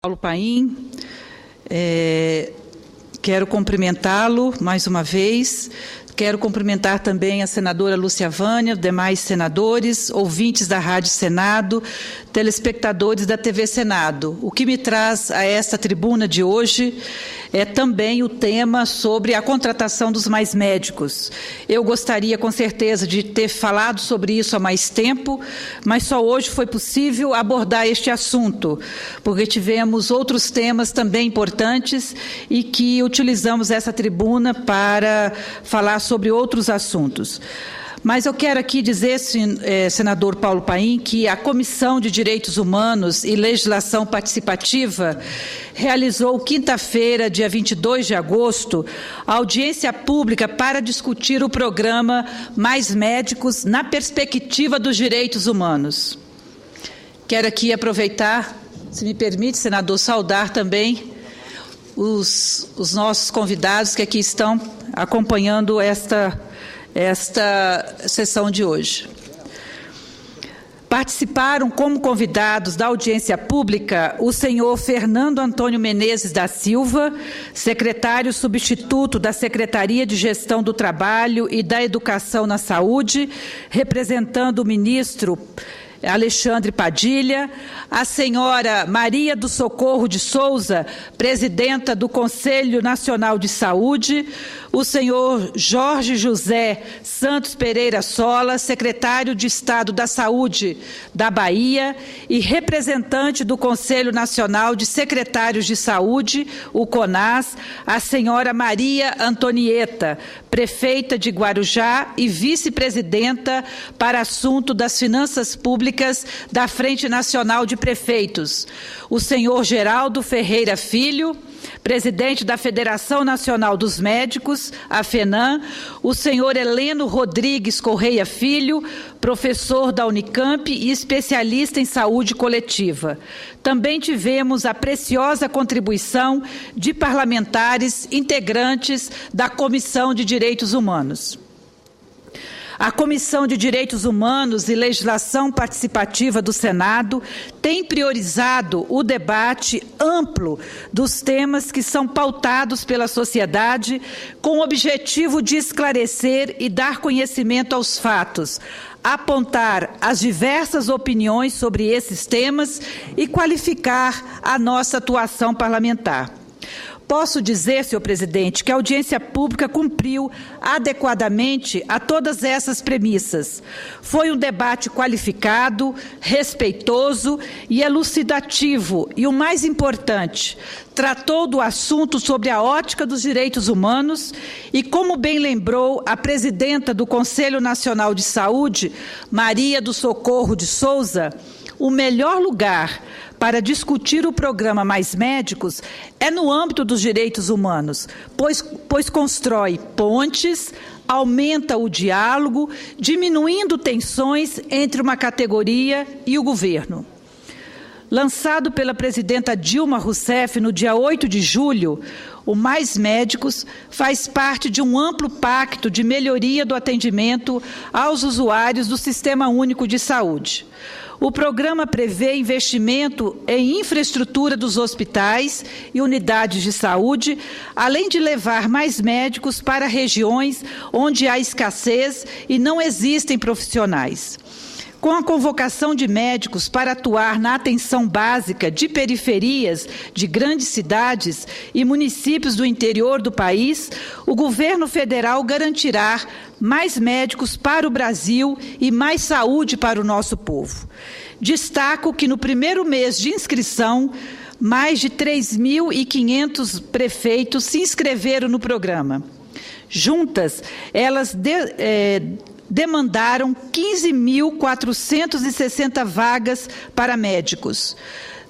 Paulo Paim, quero cumprimentá-lo mais uma vez. Quero cumprimentar também a senadora Lúcia Vânia, demais senadores, ouvintes da Rádio Senado, telespectadores da TV Senado. O que me traz a esta tribuna de hoje é também o tema sobre a contratação dos mais médicos. Eu gostaria, com certeza, de ter falado sobre isso há mais tempo, mas só hoje foi possível abordar este assunto, porque tivemos outros temas também importantes e que utilizamos essa tribuna para falar sobre outros assuntos. Mas eu quero aqui dizer, senador Paulo Paim, que a Comissão de Direitos Humanos e Legislação Participativa realizou quinta-feira, dia 22 de agosto, audiência pública para discutir o programa Mais Médicos na perspectiva dos direitos humanos. Quero aqui aproveitar, se me permite, senador, saudar também os nossos convidados que aqui estão acompanhando esta sessão de hoje. Participaram como convidados da audiência pública o senhor Fernando Antônio Menezes da Silva, secretário substituto da Secretaria de Gestão do Trabalho e da Educação na Saúde, representando o ministro Alexandre Padilha, a senhora Maria do Socorro de Souza, presidenta do Conselho Nacional de Saúde, o senhor Jorge José Santos Pereira Sola, secretário de Estado da Saúde da Bahia e representante do Conselho Nacional de Secretários de Saúde, o CONAS, a senhora Maria Antonieta, prefeita de Guarujá e vice-presidenta para assunto das finanças públicas da Frente Nacional de Prefeitos, o senhor Geraldo Ferreira Filho, presidente da Federação Nacional dos Médicos, a FENAM, o senhor Heleno Rodrigues Correia Filho, professor da Unicamp e especialista em saúde coletiva. Também tivemos a preciosa contribuição de parlamentares integrantes da Comissão de Direitos Humanos. A Comissão de Direitos Humanos e Legislação Participativa do Senado tem priorizado o debate amplo dos temas que são pautados pela sociedade com o objetivo de esclarecer e dar conhecimento aos fatos, apontar as diversas opiniões sobre esses temas e qualificar a nossa atuação parlamentar. Posso dizer, senhor presidente, que a audiência pública cumpriu adequadamente a todas essas premissas. Foi um debate qualificado, respeitoso e elucidativo. E o mais importante, tratou do assunto sobre a ótica dos direitos humanos e, como bem lembrou a presidenta do Conselho Nacional de Saúde, Maria do Socorro de Souza, o melhor lugar para discutir o programa Mais Médicos é no âmbito dos direitos humanos, pois constrói pontes, aumenta o diálogo, diminuindo tensões entre uma categoria e o governo. Lançado pela presidenta Dilma Rousseff no dia 8 de julho, o Mais Médicos faz parte de um amplo pacto de melhoria do atendimento aos usuários do Sistema Único de Saúde. O programa prevê investimento em infraestrutura dos hospitais e unidades de saúde, além de levar mais médicos para regiões onde há escassez e não existem profissionais. Com a convocação de médicos para atuar na atenção básica de periferias de grandes cidades e municípios do interior do país, o governo federal garantirá mais médicos para o Brasil e mais saúde para o nosso povo. Destaco que no primeiro mês de inscrição, mais de 3.500 prefeitos se inscreveram no programa. Juntas, elas demandaram 15.460 vagas para médicos.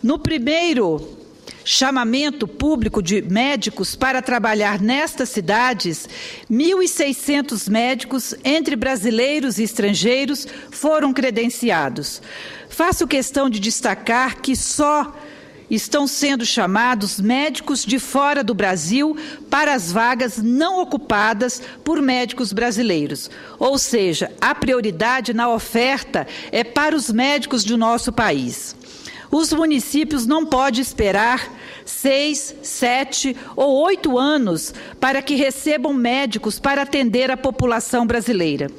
No primeiro chamamento público de médicos para trabalhar nestas cidades, 1.600 médicos, entre brasileiros e estrangeiros, foram credenciados. Faço questão de destacar que só estão sendo chamados médicos de fora do Brasil para as vagas não ocupadas por médicos brasileiros. Ou seja, a prioridade na oferta é para os médicos do nosso país. Os municípios não podem esperar 6, 7 ou 8 anos para que recebam médicos para atender a população brasileira.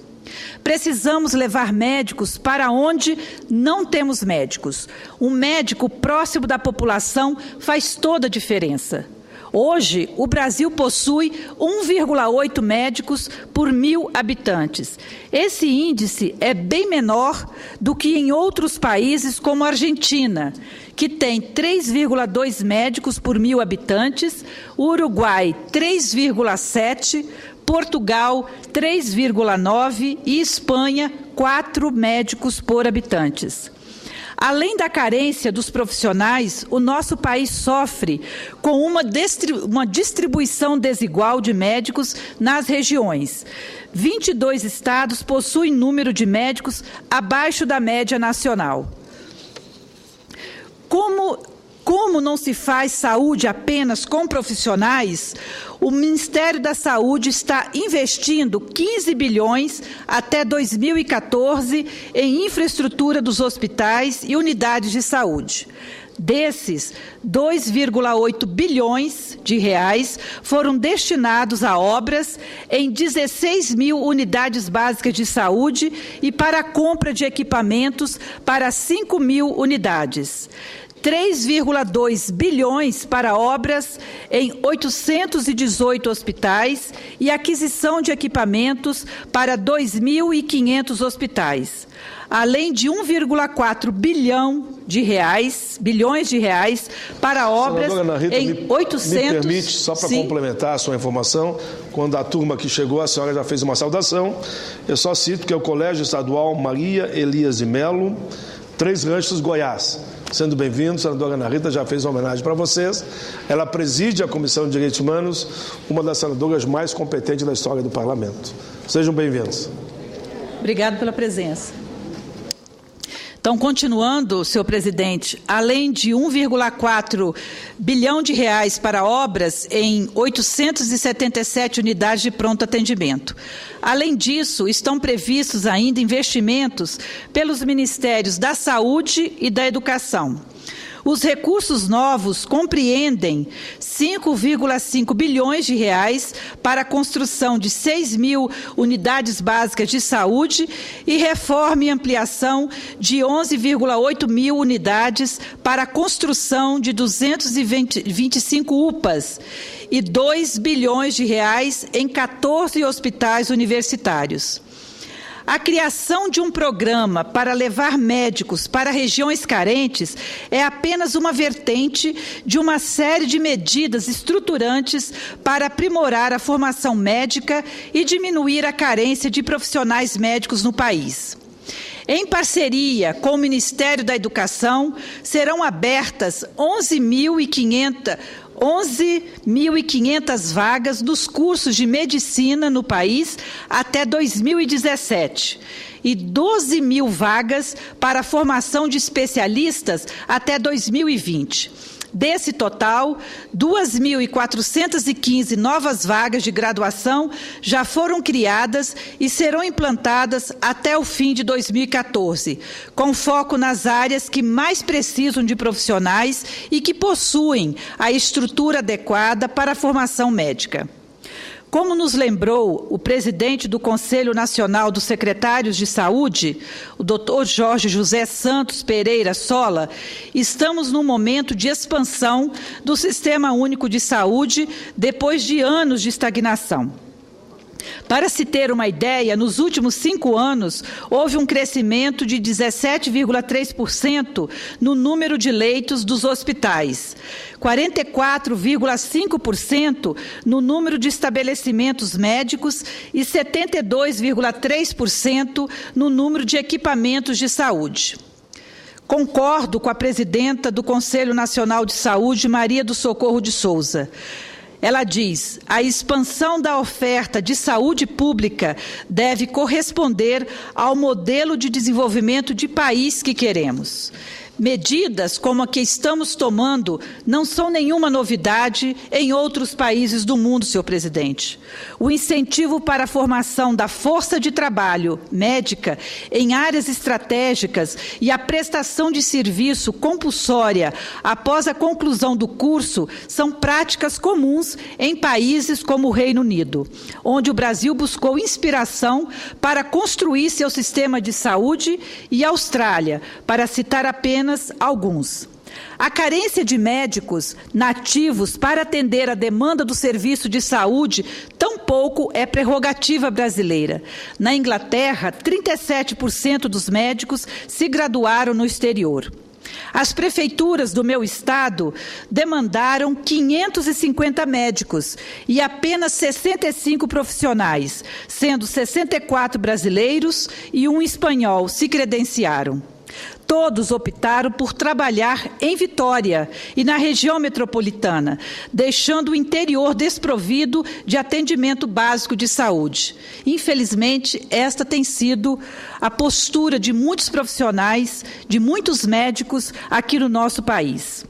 Precisamos levar médicos para onde não temos médicos. Um médico próximo da população faz toda a diferença. Hoje, o Brasil possui 1,8 médicos por 1.000 habitantes. Esse índice é bem menor do que em outros países como a Argentina, que tem 3,2 médicos por 1.000 habitantes, Uruguai 3,7, Portugal 3,9 e Espanha 4 médicos por habitantes. Além da carência dos profissionais, o nosso país sofre com uma distribuição desigual de médicos nas regiões. 22 estados possuem número de médicos abaixo da média nacional. Como não se faz saúde apenas com profissionais, o Ministério da Saúde está investindo 15 bilhões até 2014 em infraestrutura dos hospitais e unidades de saúde. Desses, 2,8 bilhões de reais foram destinados a obras em 16 mil unidades básicas de saúde e para a compra de equipamentos para 5 mil unidades. 3,2 bilhões para obras em 818 hospitais e aquisição de equipamentos para 2.500 hospitais, além de 1,4 bilhões de reais para obras em 800... Me permite, só para complementar a sua informação, quando a turma que chegou, a senhora já fez uma saudação, eu só cito que é o Colégio Estadual Maria Elias de Melo, Três Ranchos, Goiás. Sendo bem-vindo, a senadora Ana Rita já fez uma homenagem para vocês. Ela preside a Comissão de Direitos Humanos, uma das senadoras mais competentes da história do Parlamento. Sejam bem-vindos. Obrigado pela presença. Então, continuando, senhor presidente, além de 1,4 bilhão de reais para obras em 877 unidades de pronto atendimento. Além disso, estão previstos ainda investimentos pelos Ministérios da Saúde e da Educação. Os recursos novos compreendem 5,5 bilhões de reais para a construção de 6 mil unidades básicas de saúde e reforma e ampliação de 11,8 mil unidades para a construção de 225 UPAs e 2 bilhões de reais em 14 hospitais universitários. A criação de um programa para levar médicos para regiões carentes é apenas uma vertente de uma série de medidas estruturantes para aprimorar a formação médica e diminuir a carência de profissionais médicos no país. Em parceria com o Ministério da Educação, serão abertas 11.500 vagas nos cursos de medicina no país até 2017 e 12 mil vagas para a formação de especialistas até 2020. Desse total, 2.415 novas vagas de graduação já foram criadas e serão implantadas até o fim de 2014, com foco nas áreas que mais precisam de profissionais e que possuem a estrutura adequada para a formação médica. Como nos lembrou o presidente do Conselho Nacional dos Secretários de Saúde, o Dr. Jorge José Santos Pereira Sola, estamos num momento de expansão do Sistema Único de Saúde depois de anos de estagnação. Para se ter uma ideia, nos últimos 5 anos, houve um crescimento de 17,3% no número de leitos dos hospitais, 44,5% no número de estabelecimentos médicos e 72,3% no número de equipamentos de saúde. Concordo com a presidenta do Conselho Nacional de Saúde, Maria do Socorro de Souza. Ela diz: a expansão da oferta de saúde pública deve corresponder ao modelo de desenvolvimento de país que queremos. Medidas como a que estamos tomando não são nenhuma novidade em outros países do mundo, senhor presidente. O incentivo para a formação da força de trabalho médica em áreas estratégicas e a prestação de serviço compulsória após a conclusão do curso são práticas comuns em países como o Reino Unido, onde o Brasil buscou inspiração para construir seu sistema de saúde, e Austrália, para citar apenas alguns. A carência de médicos nativos para atender a demanda do serviço de saúde tampouco é prerrogativa brasileira. Na Inglaterra, 37% dos médicos se graduaram no exterior. As prefeituras do meu estado demandaram 550 médicos e apenas 65 profissionais, sendo 64 brasileiros e um espanhol se credenciaram. Todos optaram por trabalhar em Vitória e na região metropolitana, deixando o interior desprovido de atendimento básico de saúde. Infelizmente, esta tem sido a postura de muitos profissionais, de muitos médicos aqui no nosso país.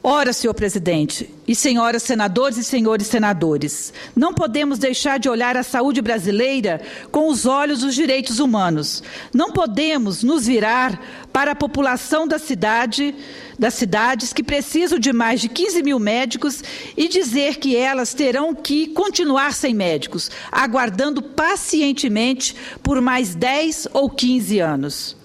Ora, senhor presidente, e senhoras senadores e senhores senadores, não podemos deixar de olhar a saúde brasileira com os olhos dos direitos humanos. Não podemos nos virar para a população das cidades que precisam de mais de 15 mil médicos e dizer que elas terão que continuar sem médicos, aguardando pacientemente por mais 10 ou 15 anos.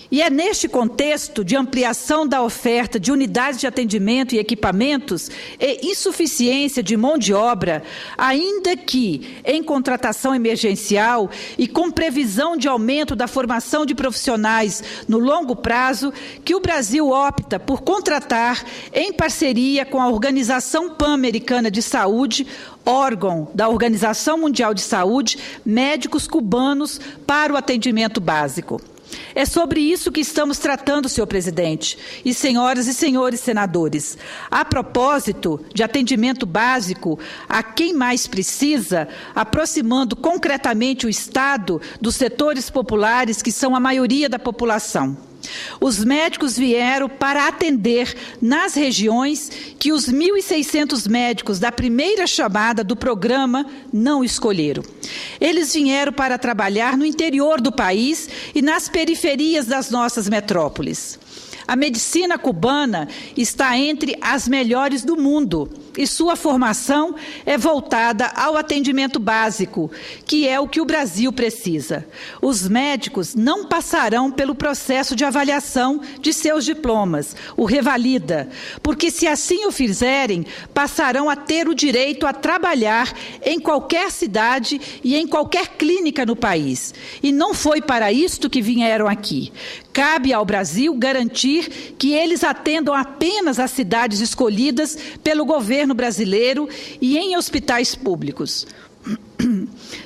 E é neste contexto de ampliação da oferta de unidades de atendimento e equipamentos e insuficiência de mão de obra, ainda que em contratação emergencial e com previsão de aumento da formação de profissionais no longo prazo, que o Brasil opta por contratar, em parceria com a Organização Pan-Americana de Saúde, órgão da Organização Mundial de Saúde, médicos cubanos para o atendimento básico. É sobre isso que estamos tratando, senhor presidente, e senhoras e senhores senadores. A propósito de atendimento básico a quem mais precisa, aproximando concretamente o Estado dos setores populares, que são a maioria da população. Os médicos vieram para atender nas regiões que os 1.600 médicos da primeira chamada do programa não escolheram. Eles vieram para trabalhar no interior do país e nas periferias das nossas metrópoles. A medicina cubana está entre as melhores do mundo e sua formação é voltada ao atendimento básico, que é o que o Brasil precisa. Os médicos não passarão pelo processo de avaliação de seus diplomas, o revalida, porque se assim o fizerem, passarão a ter o direito a trabalhar em qualquer cidade e em qualquer clínica no país. E não foi para isto que vieram aqui. Cabe ao Brasil garantir que eles atendam apenas as cidades escolhidas pelo governo brasileiro e em hospitais públicos.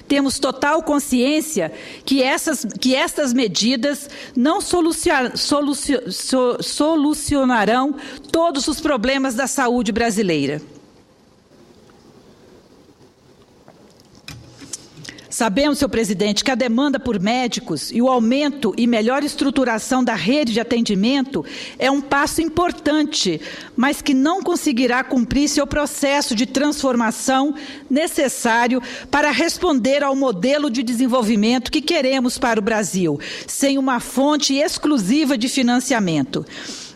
Temos total consciência que estas medidas não solucionarão todos os problemas da saúde brasileira. Sabemos, senhor presidente, que a demanda por médicos e o aumento e melhor estruturação da rede de atendimento é um passo importante, mas que não conseguirá cumprir seu processo de transformação necessário para responder ao modelo de desenvolvimento que queremos para o Brasil, sem uma fonte exclusiva de financiamento.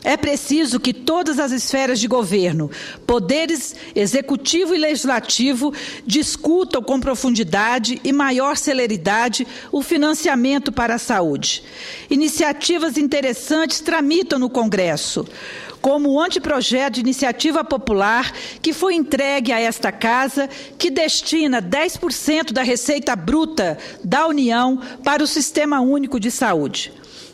É preciso que todas as esferas de governo, poderes executivo e legislativo, discutam com profundidade e maior celeridade o financiamento para a saúde. Iniciativas interessantes tramitam no Congresso, como o anteprojeto de iniciativa popular que foi entregue a esta Casa, que destina 10% da receita bruta da União para o Sistema Único de Saúde.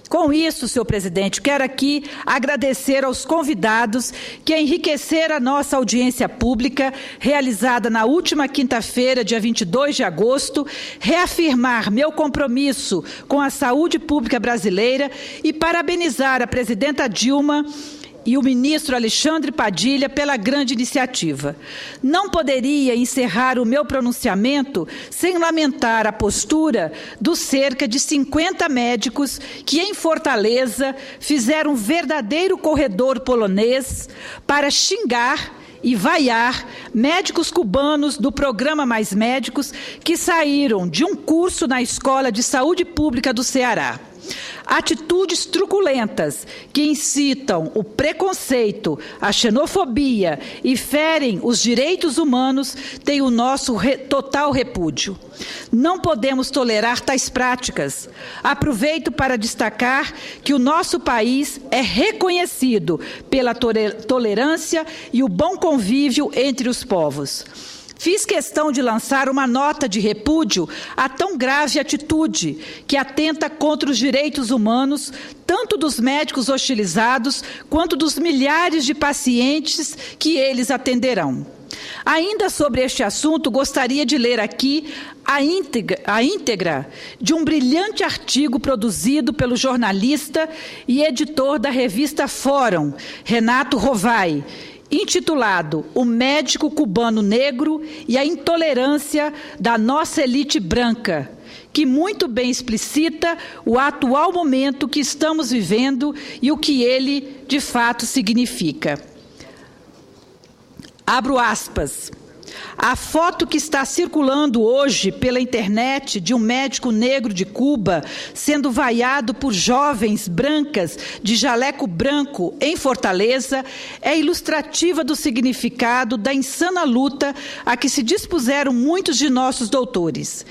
Com isso, senhor presidente, quero aqui agradecer aos convidados que enriqueceram a nossa audiência pública, realizada na última quinta-feira, dia 22 de agosto, reafirmar meu compromisso com a saúde pública brasileira e parabenizar a presidenta Dilma e o ministro Alexandre Padilha pela grande iniciativa. Não poderia encerrar o meu pronunciamento sem lamentar a postura dos cerca de 50 médicos que, em Fortaleza, fizeram um verdadeiro corredor polonês para xingar e vaiar médicos cubanos do programa Mais Médicos que saíram de um curso na Escola de Saúde Pública do Ceará. Atitudes truculentas que incitam o preconceito, a xenofobia e ferem os direitos humanos têm o nosso total repúdio. Não podemos tolerar tais práticas. Aproveito para destacar que o nosso país é reconhecido pela tolerância e o bom convívio entre os povos. Fiz questão de lançar uma nota de repúdio a tão grave atitude que atenta contra os direitos humanos, tanto dos médicos hostilizados quanto dos milhares de pacientes que eles atenderão. Ainda sobre este assunto, gostaria de ler aqui a íntegra de um brilhante artigo produzido pelo jornalista e editor da revista Fórum, Renato Rovai, intitulado O Médico Cubano Negro e a Intolerância da Nossa Elite Branca, que muito bem explicita o atual momento que estamos vivendo e o que ele, de fato, significa. Abro aspas. A foto que está circulando hoje pela internet de um médico negro de Cuba sendo vaiado por jovens brancas de jaleco branco em Fortaleza é ilustrativa do significado da insana luta a que se dispuseram muitos de nossos doutores.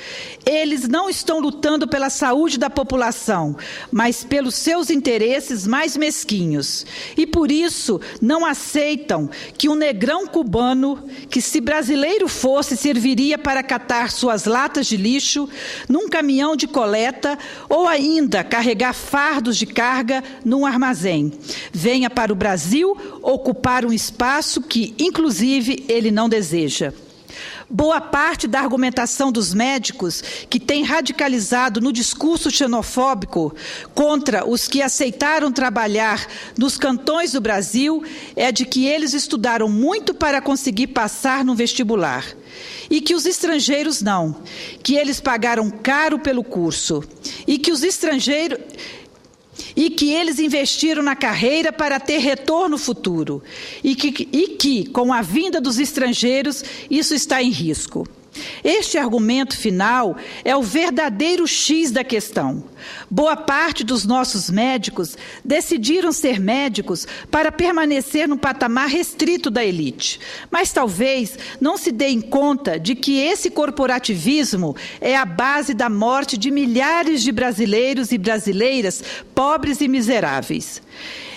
Eles não estão lutando pela saúde da população, mas pelos seus interesses mais mesquinhos. E por isso não aceitam que um negrão cubano, que se brasileiro fosse, serviria para catar suas latas de lixo num caminhão de coleta ou ainda carregar fardos de carga num armazém. Venha para o Brasil ocupar um espaço que, inclusive, ele não deseja. Boa parte da argumentação dos médicos, que tem radicalizado no discurso xenofóbico contra os que aceitaram trabalhar nos cantões do Brasil, é de que eles estudaram muito para conseguir passar no vestibular. E que os estrangeiros não, que eles pagaram caro pelo curso. E que eles investiram na carreira para ter retorno futuro. E que, com a vinda dos estrangeiros, isso está em risco. Este argumento final é o verdadeiro X da questão. Boa parte dos nossos médicos decidiram ser médicos para permanecer no patamar restrito da elite. Mas talvez não se deem conta de que esse corporativismo é a base da morte de milhares de brasileiros e brasileiras pobres e miseráveis.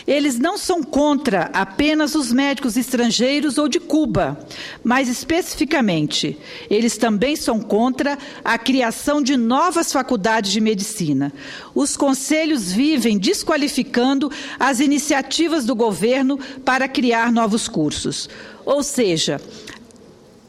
Eles não são contra apenas os médicos estrangeiros ou de Cuba, mas especificamente, eles também são contra a criação de novas faculdades de medicina. Os conselhos vivem desqualificando as iniciativas do governo para criar novos cursos. Ou seja,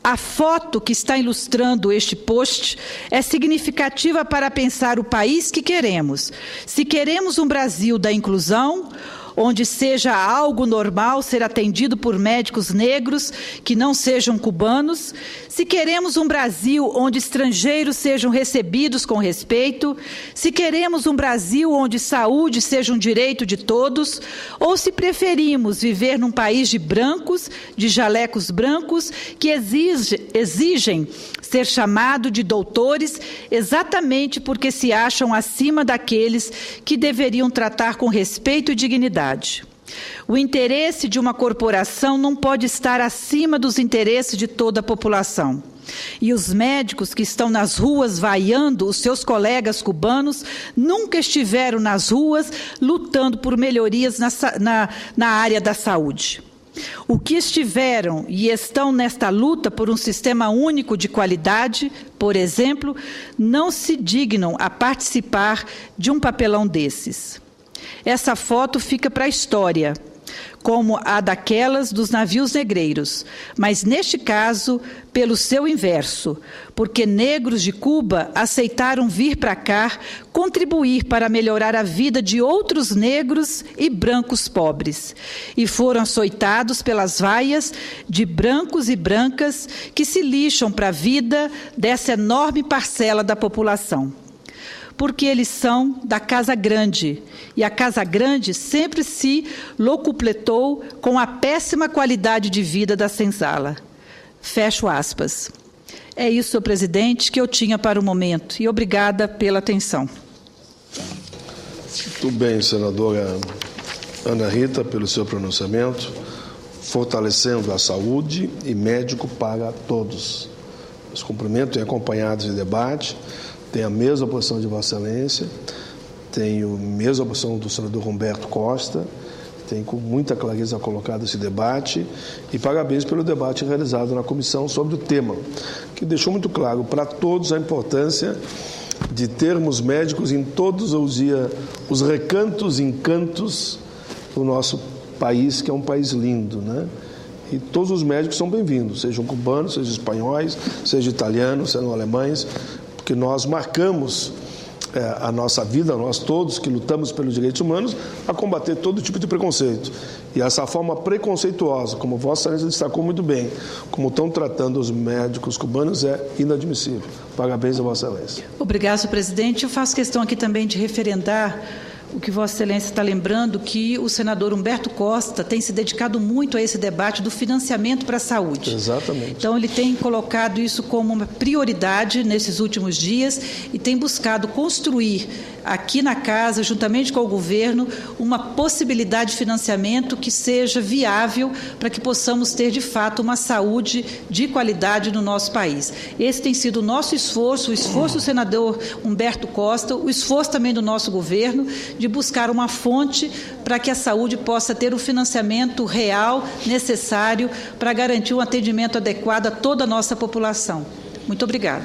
a foto que está ilustrando este post é significativa para pensar o país que queremos. Se queremos um Brasil da inclusão, onde seja algo normal ser atendido por médicos negros que não sejam cubanos, se queremos um Brasil onde estrangeiros sejam recebidos com respeito, se queremos um Brasil onde saúde seja um direito de todos, ou se preferimos viver num país de brancos, de jalecos brancos, que exigem ser chamado de doutores exatamente porque se acham acima daqueles que deveriam tratar com respeito e dignidade. O interesse de uma corporação não pode estar acima dos interesses de toda a população. E os médicos que estão nas ruas vaiando os seus colegas cubanos nunca estiveram nas ruas lutando por melhorias na área da saúde. O que estiveram e estão nesta luta por um sistema único de qualidade, por exemplo, não se dignam a participar de um papelão desses. Essa foto fica para a história. como a daquelas dos navios negreiros, mas neste caso pelo seu inverso, porque negros de Cuba aceitaram vir para cá contribuir para melhorar a vida de outros negros e brancos pobres, e foram açoitados pelas vaias de brancos e brancas que se lixam para a vida dessa enorme parcela da população. Porque eles são da Casa Grande, e a Casa Grande sempre se locupletou com a péssima qualidade de vida da senzala. Fecho aspas. É isso, senhor presidente, que eu tinha para o momento, e obrigada pela atenção. Muito bem, senadora Ana Rita, pelo seu pronunciamento, fortalecendo a saúde e médico para todos. Os cumprimentos acompanhados de debate. Tenho a mesma posição de Vossa Excelência, tenho a mesma posição do senador Humberto Costa, tenho com muita clareza colocado esse debate e parabéns pelo debate realizado na comissão sobre o tema, que deixou muito claro para todos a importância de termos médicos em todos os recantos e encantos do nosso país, que é um país lindo, né? E todos os médicos são bem-vindos, sejam cubanos, sejam espanhóis, sejam italianos, sejam alemães, porque nós marcamos a nossa vida, nós todos que lutamos pelos direitos humanos, a combater todo tipo de preconceito. E essa forma preconceituosa, como Vossa Excelência destacou muito bem, como estão tratando os médicos cubanos, é inadmissível. Parabéns a Vossa Excelência. Obrigado, senhor presidente. Eu faço questão aqui também de referendar o que Vossa Excelência está lembrando, que o senador Humberto Costa tem se dedicado muito a esse debate do financiamento para a saúde. Exatamente. Então, ele tem colocado isso como uma prioridade nesses últimos dias e tem buscado construir aqui na Casa, juntamente com o governo, uma possibilidade de financiamento que seja viável para que possamos ter, de fato, uma saúde de qualidade no nosso país. Esse tem sido o nosso esforço, o esforço do senador Humberto Costa, o esforço também do nosso governo, de buscar uma fonte para que a saúde possa ter o financiamento real necessário para garantir um atendimento adequado a toda a nossa população. Muito obrigada.